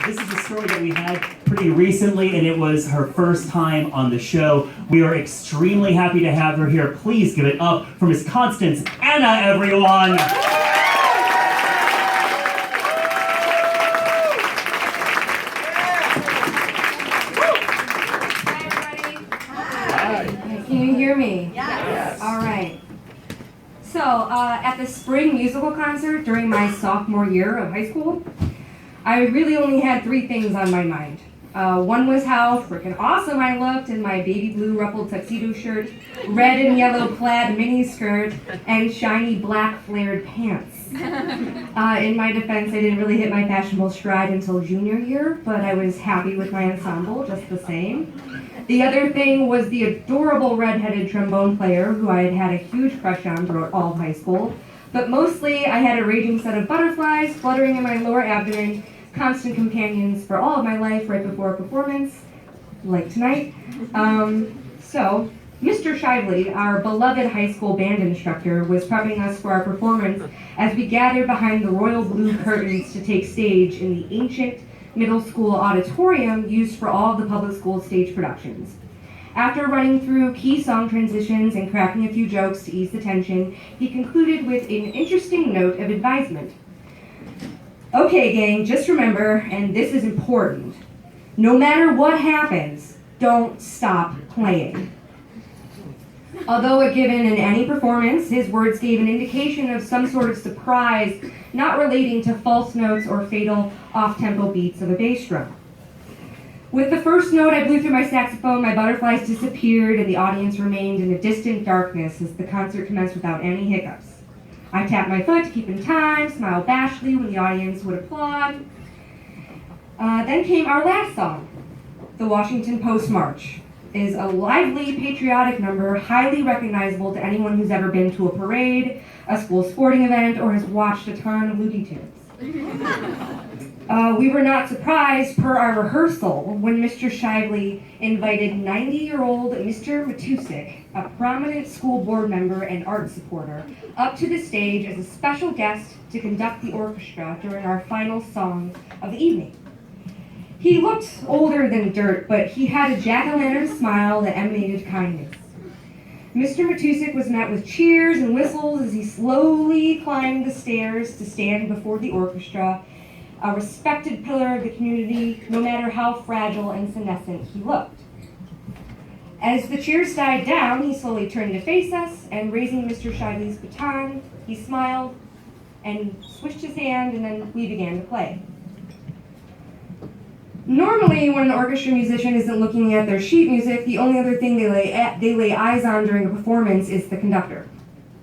This is a story that we had pretty recently, and it was her first time on the show. We are extremely happy to have her here. Please give it up for Miss Constance Anna, everyone. Can you hear me? Yes. All right. So, at the spring musical concert during my sophomore year of high school, I really only had three things on my mind. One was how freaking awesome I looked in my baby blue ruffled tuxedo shirt, red and yellow plaid mini skirt, and shiny black flared pants. In my defense, I didn't really hit my fashionable stride until junior year, but I was happy with my ensemble just the same. The other thing was the adorable redheaded trombone player who I had had a huge crush on throughout all of high school. But mostly, I had a raging set of butterflies fluttering in my lower abdomen, constant companions for all of my life right before a performance, like tonight. So, Mr. Shively, our beloved high school band instructor, was prepping us for our performance as we gathered behind the royal blue curtains to take stage in the ancient middle school auditorium used for all of the public school stage productions. After running through key song transitions and cracking a few jokes to ease the tension, he concluded with an interesting note of advisement. Okay, gang, just remember, and this is important, no matter what happens, don't stop playing. Although a given in any performance, his words gave an indication of some sort of surprise, not relating to false notes or fatal off-tempo beats of a bass drum. With the first note I blew through my saxophone, my butterflies disappeared and the audience remained in a distant darkness as the concert commenced without any hiccups. I tapped my foot to keep in time, smiled bashfully when the audience would applaud. Then came our last song, the Washington Post March. Is a lively, patriotic number, highly recognizable to anyone who's ever been to a parade, a school sporting event, or has watched a ton of Looney Tunes. We were not surprised, per our rehearsal, when Mr. Shively invited 90-year-old Mr. Matusik, a prominent school board member and art supporter, up to the stage as a special guest to conduct the orchestra during our final song of the evening. He looked older than dirt, but he had a jack-o'-lantern smile that emanated kindness. Mr. Matusik was met with cheers and whistles as he slowly climbed the stairs to stand before the orchestra, a respected pillar of the community, no matter how fragile and senescent he looked. As the cheers died down, he slowly turned to face us, and raising Mr. Shively's baton, he smiled and swished his hand, and then we began to play. Normally, when an orchestra musician isn't looking at their sheet music, the only other thing they lay eyes on during a performance is the conductor.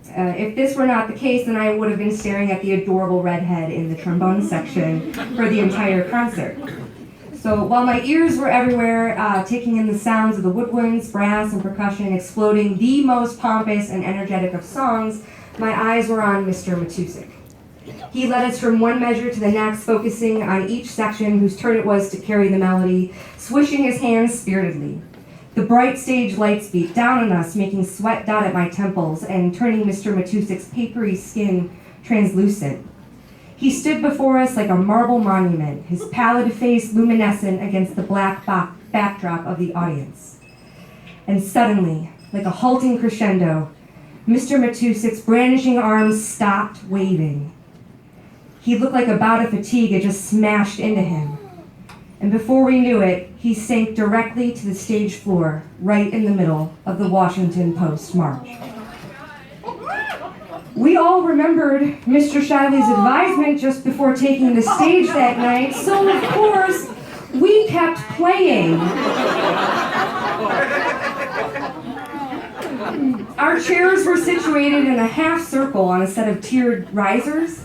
If this were not the case, then I would have been staring at the adorable redhead in the trombone section for the entire concert. So while my ears were everywhere, taking in the sounds of the woodwinds, brass, and percussion exploding the most pompous and energetic of songs, my eyes were on Mr. Matusik. He led us from one measure to the next, focusing on each section whose turn it was to carry the melody, swishing his hands spiritedly. The bright stage lights beat down on us, making sweat dot at my temples and turning Mr. Matusik's papery skin translucent. He stood before us like a marble monument, his pallid face luminescent against the black backdrop of the audience. And suddenly, like a halting crescendo, Mr. Matusik's brandishing arms stopped waving. He looked like a bout of fatigue had just smashed into him. And before we knew it, he sank directly to the stage floor, right in the middle of the Washington Post March. We all remembered Mr. Shively's advisement just before taking the stage that night, so of course, we kept playing. Our chairs were situated in a half circle on a set of tiered risers.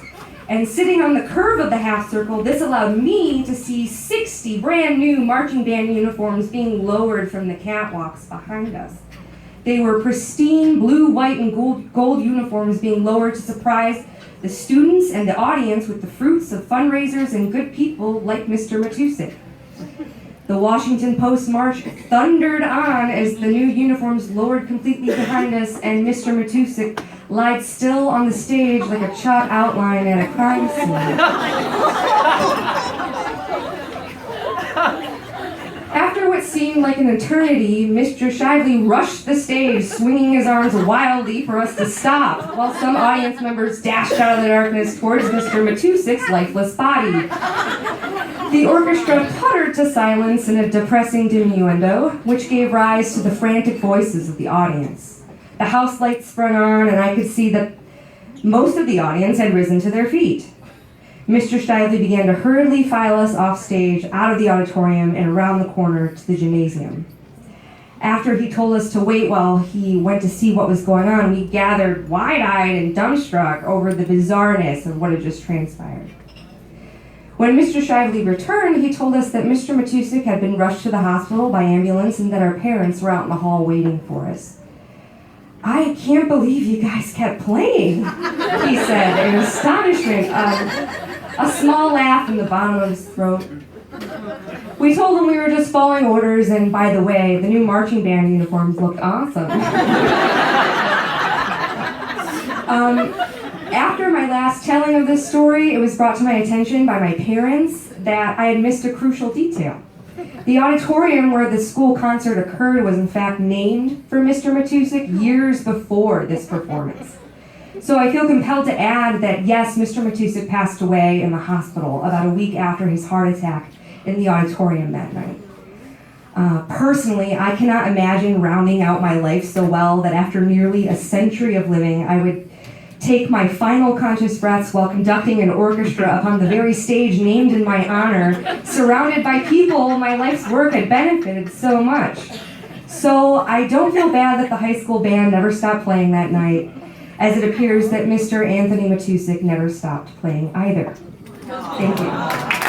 And sitting on the curve of the half circle, this allowed me to see 60 brand new marching band uniforms being lowered from the catwalks behind us. They were pristine blue, white, and gold uniforms being lowered to surprise the students and the audience with the fruits of fundraisers and good people like Mr. Matusik. The Washington Post March thundered on as the new uniforms lowered completely behind us, and Mr. Matusik lied still on the stage like a chalk outline at a crime scene. seemed like an eternity, Mr. Shively rushed the stage, swinging his arms wildly for us to stop, while some audience members dashed out of the darkness towards Mr. Matusik's lifeless body. The orchestra puttered to silence in a depressing diminuendo, which gave rise to the frantic voices of the audience. The house lights sprung on, and I could see that most of the audience had risen to their feet. Mr. Shively began to hurriedly file us off stage, out of the auditorium, and around the corner to the gymnasium. After he told us to wait while he went to see what was going on, we gathered wide-eyed and dumbstruck over the bizarreness of what had just transpired. When Mr. Shively returned, he told us that Mr. Matusik had been rushed to the hospital by ambulance and that our parents were out in the hall waiting for us. "I can't believe you guys kept playing," he said in astonishment, a small laugh in the bottom of his throat. We told him we were just following orders, and by the way, the new marching band uniforms looked awesome. After my last telling of this story, it was brought to my attention by my parents that I had missed a crucial detail. The auditorium where the school concert occurred was in fact named for Mr. Matusik years before this performance. So I feel compelled to add that yes, Mr. Matusik passed away in the hospital about a week after his heart attack in the auditorium that night. Personally, I cannot imagine rounding out my life so well that after nearly a century of living, I would take my final conscious breaths while conducting an orchestra upon the very stage named in my honor, surrounded by people my life's work had benefited so much. So I don't feel bad that the high school band never stopped playing that night, as it appears that Mr. Anthony Matusik never stopped playing either. Thank you.